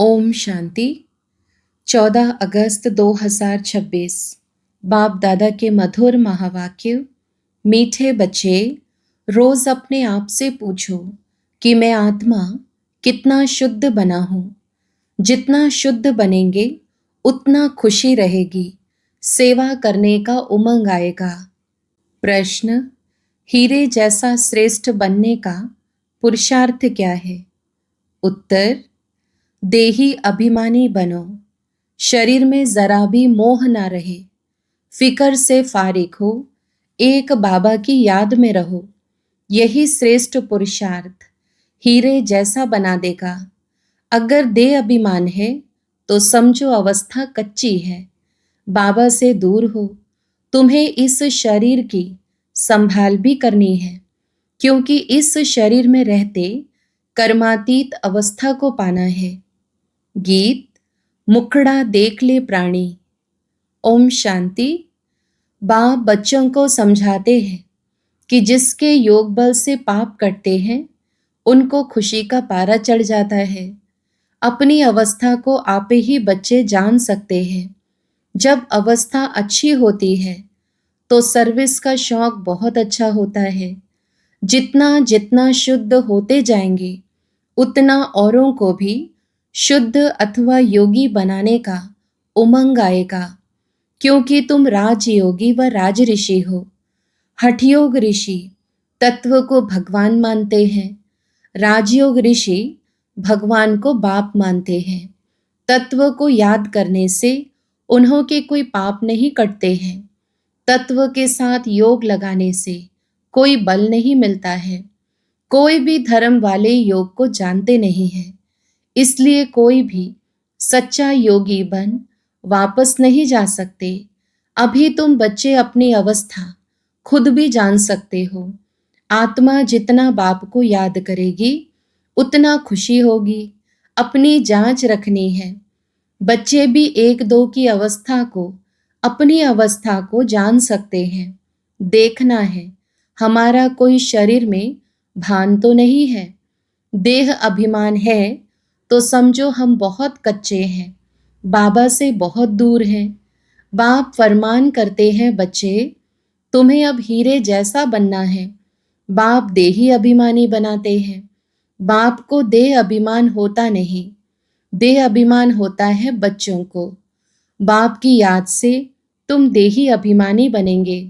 ओम शांति। 14 अगस्त 2026। बाप दादा के मधुर महावाक्य। मीठे बच्चे, रोज अपने आप से पूछो कि मैं आत्मा कितना शुद्ध बना हूँ। जितना शुद्ध बनेंगे उतना खुशी रहेगी, सेवा करने का उमंग आएगा। प्रश्न: हीरे जैसा श्रेष्ठ बनने का पुरुषार्थ क्या है? उत्तर: देही अभिमानी बनो, शरीर में जरा भी मोह ना रहे, फिकर से फारिग हो, एक बाबा की याद में रहो। यही श्रेष्ठ पुरुषार्थ हीरे जैसा बना देगा। अगर देह अभिमान है तो समझो अवस्था कच्ची है, बाबा से दूर हो। तुम्हें इस शरीर की संभाल भी करनी है, क्योंकि इस शरीर में रहते कर्मातीत अवस्था को पाना है। गीत: मुखड़ा देख ले प्राणी। ओम शांति। बाप बच्चों को समझाते हैं कि जिसके योग बल से पाप कटते हैं उनको खुशी का पारा चढ़ जाता है। अपनी अवस्था को आप ही बच्चे जान सकते हैं। जब अवस्था अच्छी होती है तो सर्विस का शौक बहुत अच्छा होता है। जितना जितना शुद्ध होते जाएंगे उतना औरों को भी शुद्ध अथवा योगी बनाने का उमंग आएगा, क्योंकि तुम राजयोगी व राज ऋषि हो। हठयोग ऋषि तत्व को भगवान मानते हैं, राजयोग ऋषि भगवान को बाप मानते हैं। तत्व को याद करने से उन्हों के कोई पाप नहीं कटते हैं। तत्व के साथ योग लगाने से कोई बल नहीं मिलता है। कोई भी धर्म वाले योग को जानते नहीं हैं, इसलिए कोई भी सच्चा योगी बन वापस नहीं जा सकते। अभी तुम बच्चे अपनी अवस्था खुद भी जान सकते हो। आत्मा जितना बाप को याद करेगी उतना खुशी होगी। अपनी जांच रखनी है। बच्चे भी एक दो की अवस्था को, अपनी अवस्था को जान सकते हैं। देखना है हमारा कोई शरीर में भान तो नहीं है। देह अभिमान है तो समझो हम बहुत कच्चे हैं, बाबा से बहुत दूर हैं। बाप फरमान करते हैं, बच्चे तुम्हें अब हीरे जैसा बनना है। बाप देही अभिमानी बनाते हैं। बाप को देह अभिमान होता नहीं, देह अभिमान होता है बच्चों को। बाप की याद से तुम देही अभिमानी बनेंगे।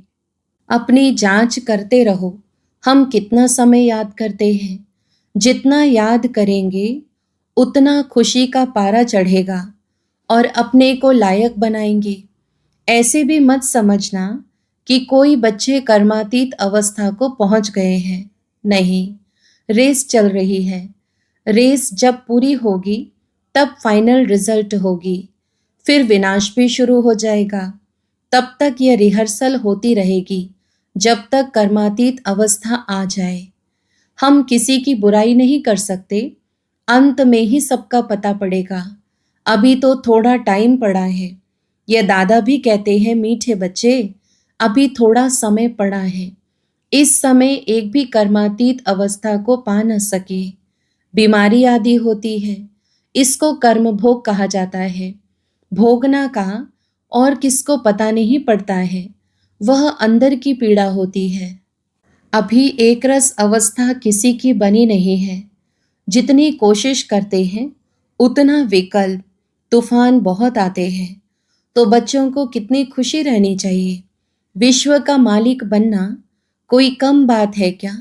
अपनी जांच करते रहो, हम कितना समय याद करते हैं। जितना याद करेंगे उतना खुशी का पारा चढ़ेगा और अपने को लायक बनाएंगे। ऐसे भी मत समझना कि कोई बच्चे कर्मातीत अवस्था को पहुंच गए हैं। नहीं, रेस चल रही है। रेस जब पूरी होगी तब फाइनल रिजल्ट होगी। फिर विनाश भी शुरू हो जाएगा। तब तक यह रिहर्सल होती रहेगी जब तक कर्मातीत अवस्था आ जाए। हम किसी की बुराई नहीं कर सकते, अंत में ही सबका पता पड़ेगा। अभी तो थोड़ा टाइम पड़ा है। यह दादा भी कहते हैं, मीठे बच्चे अभी थोड़ा समय पड़ा है। इस समय एक भी कर्मातीत अवस्था को पा न सके। बीमारी आदि होती है, इसको कर्म भोग कहा जाता है। भोगना का और किसको पता नहीं पड़ता है, वह अंदर की पीड़ा होती है। अभी एक रस अवस्था किसी की बनी नहीं है। जितनी कोशिश करते हैं उतना विकल्प तूफान बहुत आते हैं। तो बच्चों को कितनी खुशी रहनी चाहिए। विश्व का मालिक बनना कोई कम बात है क्या?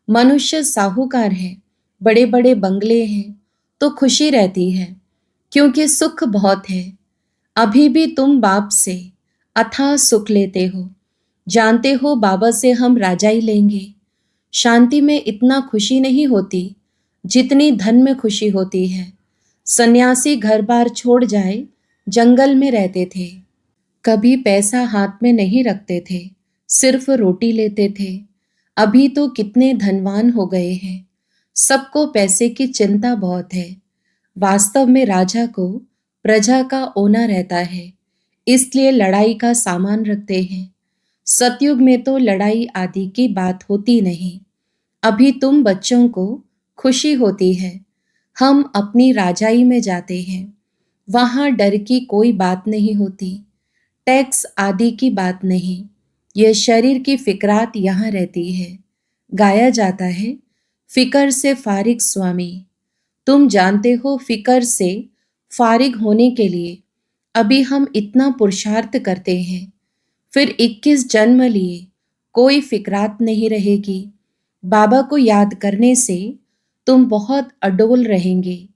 मनुष्य साहूकार है, बड़े बड़े बंगले हैं तो खुशी रहती है, क्योंकि सुख बहुत है। अभी भी तुम बाप से अथाह सुख लेते हो। जानते हो बाबा से हम राजा ही लेंगे। शांति में इतना खुशी नहीं होती जितनी धन में खुशी होती है। सन्यासी घर बार छोड़ जाए, जंगल में रहते थे, कभी पैसा हाथ में नहीं रखते थे, सिर्फ रोटी लेते थे। अभी तो कितने धनवान हो गए हैं। सबको पैसे की चिंता बहुत है। वास्तव में राजा को प्रजा का ओना रहता है, इसलिए लड़ाई का सामान रखते हैं। सतयुग में तो लड़ाई आदि की बात होती नहीं। अभी तुम बच्चों को खुशी होती है। हम अपनी राजाई में जाते हैं, वहां डर की कोई बात नहीं होती, टैक्स आदि की बात नहीं। यह शरीर की फिक्रात यहाँ रहती है। गाया जाता है, फिकर से फारिग स्वामी। तुम जानते हो, फिकर से फारिग होने के लिए अभी हम इतना पुरुषार्थ करते हैं, फिर 21 जन्म लिए कोई फिक्रात नहीं रहेगी। बाबा को याद करने से तुम बहुत अडोल रहेंगे।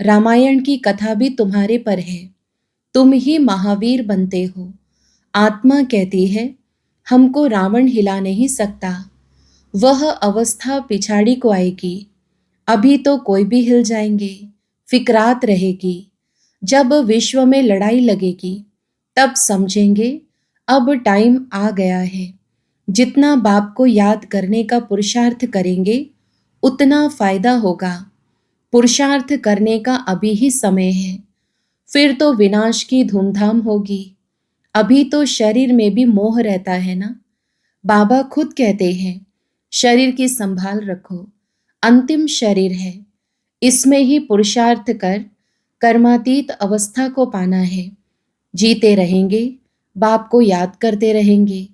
रामायण की कथा भी तुम्हारे पर है, तुम ही महावीर बनते हो। आत्मा कहती है, हमको रावण हिला नहीं सकता। वह अवस्था पिछाड़ी को आएगी, अभी तो कोई भी हिल जाएंगे। फिक्रात रहेगी। जब विश्व में लड़ाई लगेगी तब समझेंगे अब टाइम आ गया है। जितना बाप को याद करने का पुरुषार्थ करेंगे उतना फायदा होगा। पुरुषार्थ करने का अभी ही समय है, फिर तो विनाश की धूमधाम होगी। अभी तो शरीर में भी मोह रहता है ना। बाबा खुद कहते हैं, शरीर की संभाल रखो, अंतिम शरीर है, इसमें ही पुरुषार्थ कर कर्मातीत अवस्था को पाना है। जीते रहेंगे, बाप को याद करते रहेंगे।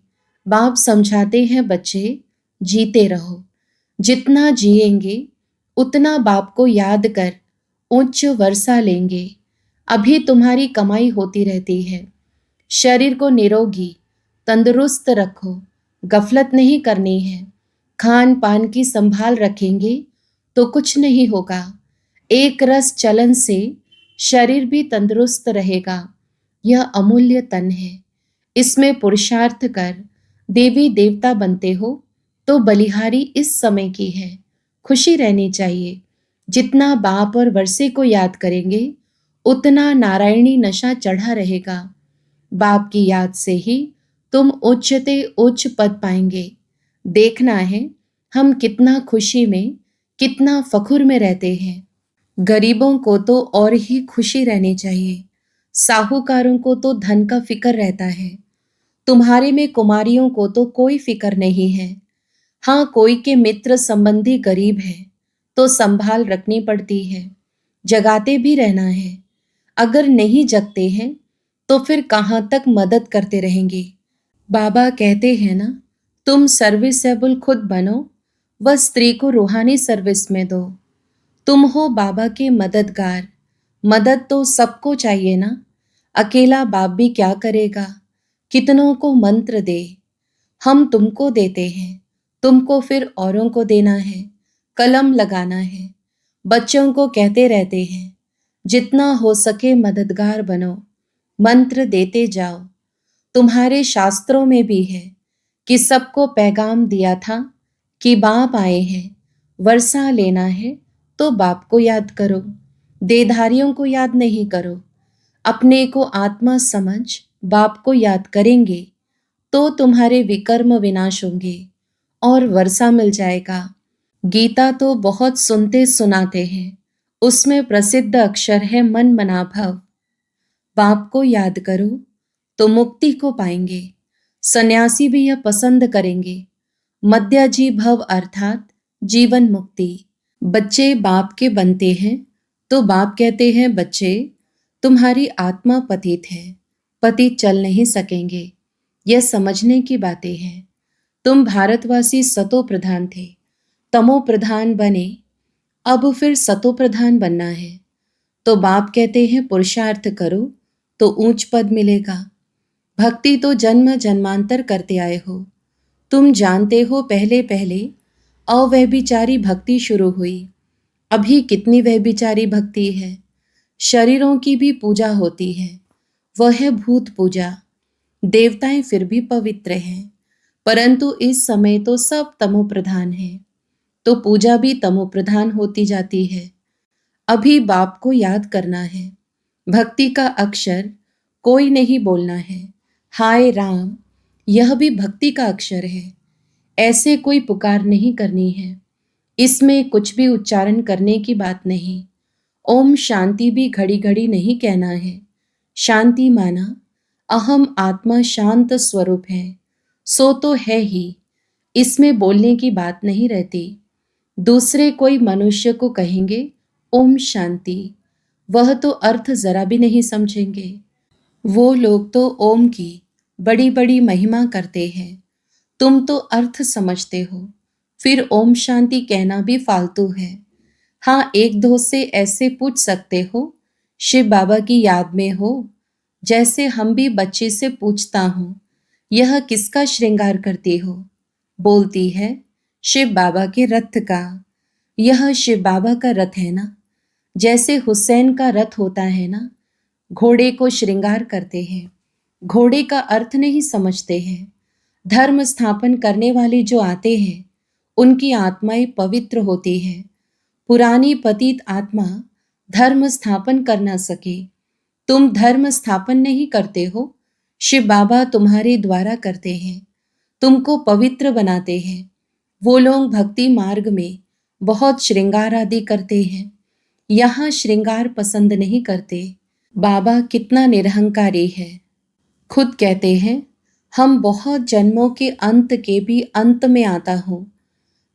बाप समझाते हैं, बच्चे जीते रहो। जितना जिएंगे उतना बाप को याद कर उच्च वर्षा लेंगे। अभी तुम्हारी कमाई होती रहती है। शरीर को निरोगी तंदुरुस्त रखो, गफलत नहीं करनी है। खान पान की संभाल रखेंगे तो कुछ नहीं होगा। एक रस चलन से शरीर भी तंदुरुस्त रहेगा। यह अमूल्य तन है, इसमें पुरुषार्थ कर देवी देवता बनते हो तो बलिहारी इस समय की है। खुशी रहनी चाहिए। जितना बाप और वर्षे को याद करेंगे उतना नारायणी नशा चढ़ा रहेगा। बाप की याद से ही तुम उच्चते उच्च पद पाएंगे। देखना है हम कितना खुशी में, कितना फखुर में रहते हैं। गरीबों को तो और ही खुशी रहनी चाहिए। साहूकारों को तो धन का फिक्र रहता है। तुम्हारे में कुमारियों को तो कोई फिक्र नहीं है। हाँ, कोई के मित्र संबंधी गरीब है तो संभाल रखनी पड़ती है, जगाते भी रहना है। अगर नहीं जगते हैं तो फिर कहाँ तक मदद करते रहेंगे। बाबा कहते हैं ना, तुम सर्विसेबल खुद बनो, वह स्त्री को रूहानी सर्विस में दो। तुम हो बाबा के मददगार। मदद तो सबको चाहिए ना। अकेला बाप भी क्या करेगा, कितनों को मंत्र दे। हम तुमको देते हैं, तुमको फिर औरों को देना है, कलम लगाना है। बच्चों को कहते रहते हैं, जितना हो सके मददगार बनो, मंत्र देते जाओ। तुम्हारे शास्त्रों में भी है कि सबको पैगाम दिया था कि बाप आए हैं, वर्षा लेना है तो बाप को याद करो, देधारियों को याद नहीं करो। अपने को आत्मा समझ बाप को याद करेंगे तो तुम्हारे विकर्म विनाश होंगे और वर्षा मिल जाएगा। गीता तो बहुत सुनते सुनाते हैं, उसमें प्रसिद्ध अक्षर है मन मना भव। बाप को याद करो तो मुक्ति को पाएंगे। सन्यासी भी यह पसंद करेंगे। मध्याजी भव अर्थात जीवन मुक्ति। बच्चे बाप के बनते हैं तो बाप कहते हैं, बच्चे तुम्हारी आत्मा पतित है, पतित चल नहीं सकेंगे। यह समझने की बातें हैं। तुम भारतवासी सतो प्रधान थे, तमो प्रधान बने, अब फिर सतो प्रधान बनना है। तो बाप कहते हैं, पुरुषार्थ करो तो ऊंच पद मिलेगा। भक्ति तो जन्म जन्मांतर करते आए हो। तुम जानते हो, पहले पहले अव्यभिचारी भक्ति शुरू हुई, अभी कितनी व्यभिचारी भक्ति है। शरीरों की भी पूजा होती है, वह है भूत पूजा। देवताएं फिर भी पवित्र हैं, परंतु इस समय तो सब तमो प्रधान है, तो पूजा भी तमो प्रधान होती जाती है। अभी बाप को याद करना है। भक्ति का अक्षर कोई नहीं बोलना है। हाय राम, यह भी भक्ति का अक्षर है। ऐसे कोई पुकार नहीं करनी है, इसमें कुछ भी उच्चारण करने की बात नहीं। ओम शांति भी घड़ी घड़ी नहीं कहना है। शांति माना अहम आत्मा शांत स्वरूप है, सो तो है ही, इसमें बोलने की बात नहीं रहती। दूसरे कोई मनुष्य को कहेंगे ओम शांति। वह तो अर्थ जरा भी नहीं समझेंगे। वो लोग तो ओम की बड़ी बड़ी महिमा करते हैं, तुम तो अर्थ समझते हो, फिर ओम शांति कहना भी फालतू है। हाँ, एक दो से ऐसे पूछ सकते हो, शिव बाबा की याद में हो, जैसे हम भी बच्चे से पूछता हूँ, यह किसका श्रृंगार करती हो? बोलती है, शिव बाबा के रथ का। यह शिव बाबा का रथ है ना, जैसे हुसैन का रथ होता है ना। घोड़े को श्रृंगार करते हैं, घोड़े का अर्थ नहीं समझते हैं। धर्म स्थापन करने वाले जो आते हैं, उनकी आत्माएं पवित्र होती हैं। पुरानी पतित आत्मा धर्म स्थापन कर न सके। तुम धर्म स्थापन नहीं करते हो, शिव बाबा तुम्हारे द्वारा करते हैं, तुमको पवित्र बनाते हैं। वो लोग भक्ति मार्ग में बहुत श्रृंगार आदि करते हैं, यहाँ श्रृंगार पसंद नहीं करते। बाबा कितना निरहंकारी है, खुद कहते हैं, हम बहुत जन्मों के अंत के भी अंत में आता हूँ।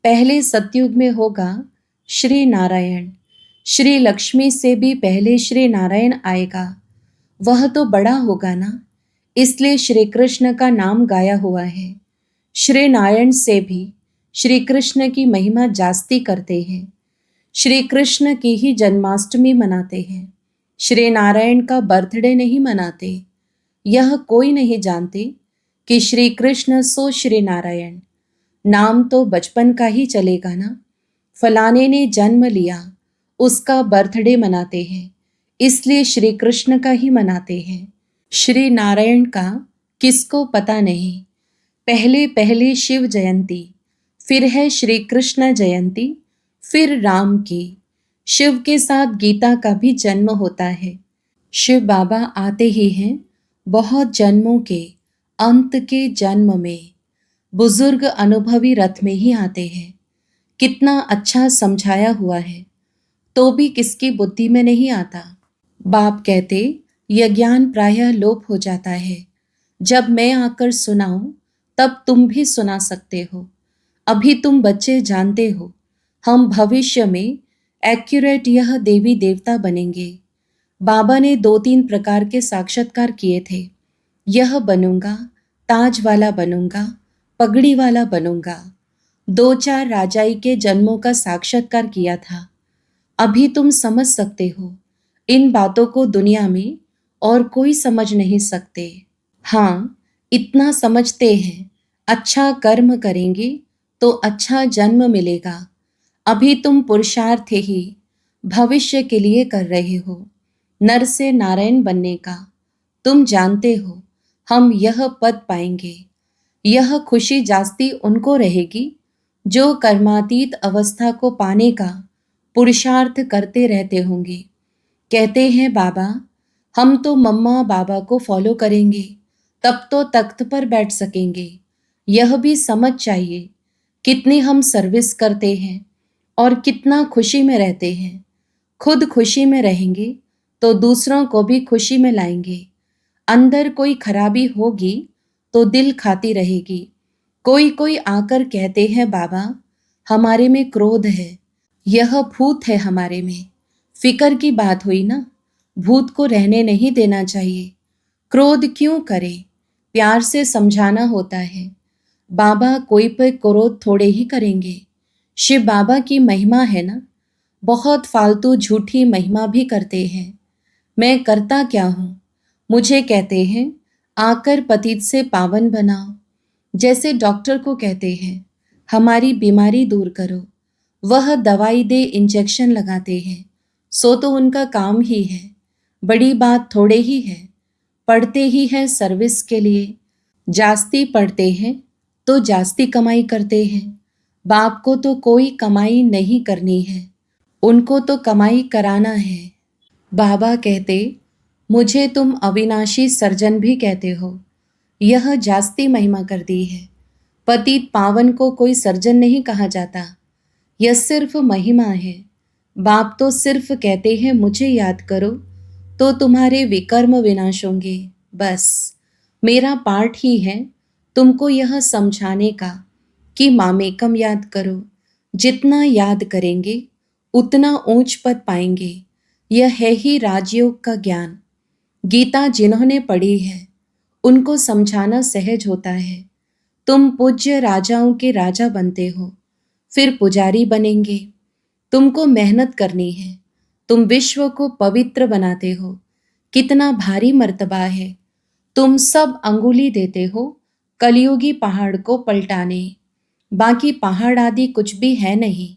पहले सतयुग में होगा श्री नारायण, श्री लक्ष्मी से भी पहले श्री नारायण आएगा। वह तो बड़ा होगा ना, इसलिए श्री कृष्ण का नाम गाया हुआ है। श्री नारायण से भी श्री कृष्ण की महिमा जास्ती करते हैं। श्री कृष्ण की ही जन्माष्टमी मनाते हैं, श्री नारायण का बर्थडे नहीं मनाते। यह कोई नहीं जानते कि श्री कृष्ण सो श्री नारायण। नाम तो बचपन का ही चलेगा ना। फलाने ने जन्म लिया, उसका बर्थडे मनाते हैं, इसलिए श्री कृष्ण का ही मनाते हैं। श्री नारायण का किसको पता नहीं। पहले पहले शिव जयंती, फिर है श्री कृष्ण जयंती, फिर राम की। शिव के साथ गीता का भी जन्म होता है। शिव बाबा आते ही हैं बहुत जन्मों के अंत के जन्म में। बुजुर्ग अनुभवी रथ में ही आते हैं। कितना अच्छा समझाया हुआ है, तो भी किसकी बुद्धि में नहीं आता। बाप कहते, यह ज्ञान प्रायः लोप हो जाता है। जब मैं आकर सुनाऊं, तब तुम भी सुना सकते हो। अभी तुम बच्चे जानते हो, हम भविष्य में एक्यूरेट यह देवी देवता बनेंगे। बाबा ने 2-3 प्रकार के साक्षात्कार किए थे। यह बनूंगा, ताज वाला बनूंगा, पगड़ी वाला बनूंगा। 2-4 राजाई के जन्मों का साक्षात्कार किया था। अभी तुम समझ सकते हो, इन बातों को दुनिया में और कोई समझ नहीं सकते। हाँ, इतना समझते हैं, अच्छा कर्म करेंगे तो अच्छा जन्म मिलेगा। अभी तुम पुरुषार्थ ही भविष्य के लिए कर रहे हो, नर से नारायण बनने का। तुम जानते हो, हम यह पद पाएंगे। यह खुशी जास्ती उनको रहेगी जो कर्मातीत अवस्था को पाने का पुरुषार्थ करते रहते होंगे। कहते हैं बाबा, हम तो मम्मा बाबा को फॉलो करेंगे, तब तो तख्त पर बैठ सकेंगे। यह भी समझ चाहिए, कितनी हम सर्विस करते हैं और कितना खुशी में रहते हैं। खुद खुशी में रहेंगे तो दूसरों को भी खुशी में लाएंगे। अंदर कोई खराबी होगी तो दिल खाती रहेगी। कोई कोई आकर कहते हैं, बाबा हमारे में क्रोध है, यह भूत है हमारे में। फिकर की बात हुई ना, भूत को रहने नहीं देना चाहिए। क्रोध क्यों करे, प्यार से समझाना होता है। बाबा कोई पर क्रोध थोड़े ही करेंगे। शिव बाबा की महिमा है ना, बहुत फालतू झूठी महिमा भी करते हैं। मैं करता क्या हूँ? मुझे कहते हैं, आकर पतित से पावन बनाओ। जैसे डॉक्टर को कहते हैं, हमारी बीमारी दूर करो। वह दवाई दे इंजेक्शन लगाते हैं, सो तो उनका काम ही है। बड़ी बात थोड़े ही है। पढ़ते ही हैं सर्विस के लिए, जास्ती पढ़ते हैं तो जास्ती कमाई करते हैं। बाप को तो कोई कमाई नहीं करनी है, उनको तो कमाई कराना है। बाबा कहते, मुझे तुम अविनाशी सर्जन भी कहते हो। यह जास्ती महिमा कर दी है। पतित पावन को कोई सर्जन नहीं कहा जाता, यह सिर्फ महिमा है। बाप तो सिर्फ कहते हैं, मुझे याद करो तो तुम्हारे विकर्म विनाश होंगे। बस मेरा पार्ट ही है तुमको यह समझाने का कि मामेकम याद करो। जितना याद करेंगे उतना ऊंच पद पाएंगे। यह है ही राजयोग का ज्ञान। गीता जिन्होंने पढ़ी है उनको समझाना सहज होता है। तुम पूज्य राजाओं के राजा बनते हो, फिर पुजारी बनेंगे। तुमको मेहनत करनी है। तुम विश्व को पवित्र बनाते हो। कितना भारी मर्तबा है। तुम सब अंगुली देते हो कलयुगी पहाड़ को पलटाने। बाकी पहाड़ आदि कुछ भी है नहीं।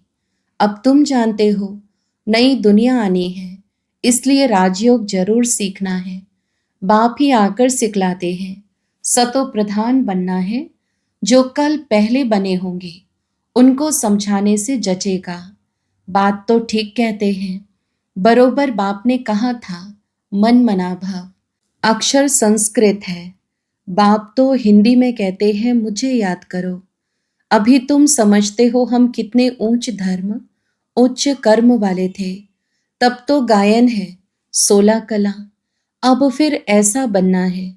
अब तुम जानते हो नई दुनिया आनी है, इसलिए राजयोग जरूर सीखना है। बाप ही आकर सिखलाते हैं। सतो प्रधान बनना है। जो कल पहले बने होंगे उनको समझाने से जचेगा। बात तो ठीक कहते हैं। बरोबर बाप ने कहा था, मन मना भाव। अक्षर संस्कृत है। बाप तो हिंदी में कहते हैं, मुझे याद करो। अभी तुम समझते हो हम कितने ऊंच धर्म उच्च कर्म वाले थे। तब तो गायन है, 16 कला। अब फिर ऐसा बनना है।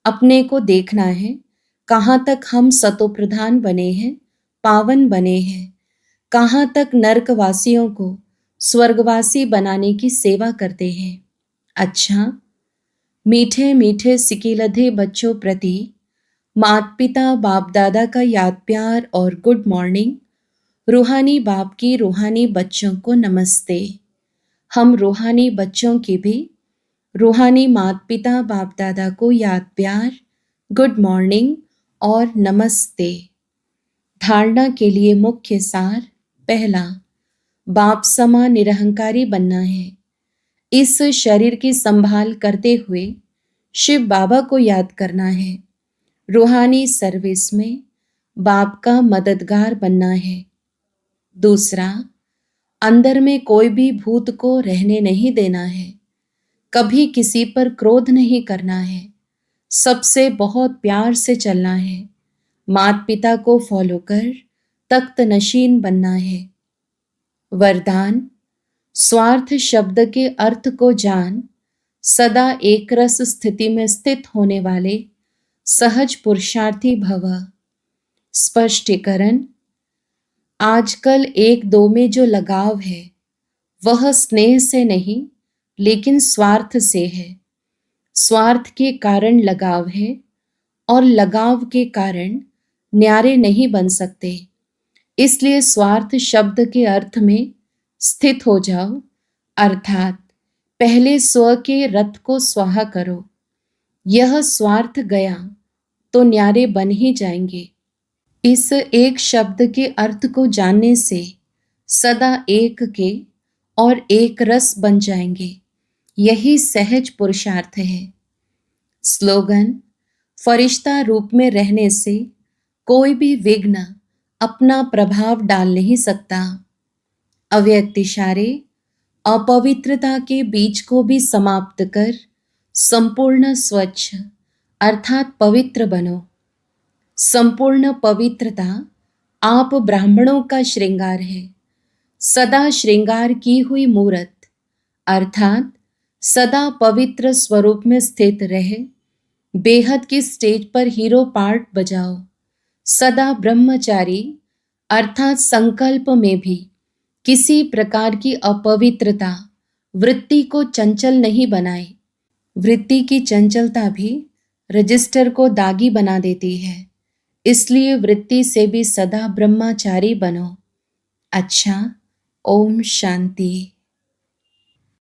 अपने को देखना है कहाँ तक हम सतोप्रधान बने हैं, पावन बने हैं। कहाँ तक नरकवासियों को स्वर्गवासी बनाने की सेवा करते हैं। अच्छा, मीठे मीठे सिकिलधे बच्चों प्रति माता पिता बाप दादा का याद प्यार और गुड मॉर्निंग। रूहानी बाप की रूहानी बच्चों को नमस्ते। हम रूहानी बच्चों की भी रूहानी माता पिता बाप दादा को याद प्यार, गुड मॉर्निंग और नमस्ते। धारणा के लिए मुख्य सार। पहला, बाप समा निरहंकारी बनना है। इस शरीर की संभाल करते हुए शिव बाबा को याद करना है। रूहानी सर्विस में बाप का मददगार बनना है। दूसरा, अंदर में कोई भी भूत को रहने नहीं देना है। कभी किसी पर क्रोध नहीं करना है। सबसे बहुत प्यार से चलना है। माता पिता को फॉलो कर तख्त नशीन बनना है। वरदान, स्वार्थ शब्द के अर्थ को जान सदा एक रस स्थिति में स्थित होने वाले सहज पुरुषार्थी भव। स्पष्टीकरण, आजकल एक दो में जो लगाव है वह स्नेह से नहीं लेकिन स्वार्थ से है। स्वार्थ के कारण लगाव है और लगाव के कारण न्यारे नहीं बन सकते। इसलिए स्वार्थ शब्द के अर्थ में स्थित हो जाओ, अर्थात पहले स्व के रथ को स्वाहा करो। यह स्वार्थ गया तो न्यारे बन ही जाएंगे। इस एक शब्द के अर्थ को जानने से सदा एक के और एक रस बन जाएंगे। यही सहज पुरुषार्थ है। स्लोगन, फरिश्ता रूप में रहने से कोई भी विघ्न अपना प्रभाव डाल नहीं सकता। अव्यक्त इशारे, अपवित्रता के बीज को भी समाप्त कर संपूर्ण स्वच्छ अर्थात पवित्र बनो। संपूर्ण पवित्रता आप ब्राह्मणों का श्रृंगार है। सदा श्रृंगार की हुई मूर्त अर्थात सदा पवित्र स्वरूप में स्थित रहे। बेहद की स्टेज पर हीरो पार्ट बजाओ। सदा ब्रह्मचारी अर्थात संकल्प में भी किसी प्रकार की अपवित्रता वृत्ति को चंचल नहीं बनाए। वृत्ति की चंचलता भी रजिस्टर को दागी बना देती है। इसलिए वृत्ति से भी सदा ब्रह्मचारी बनो। अच्छा, ओम शांति।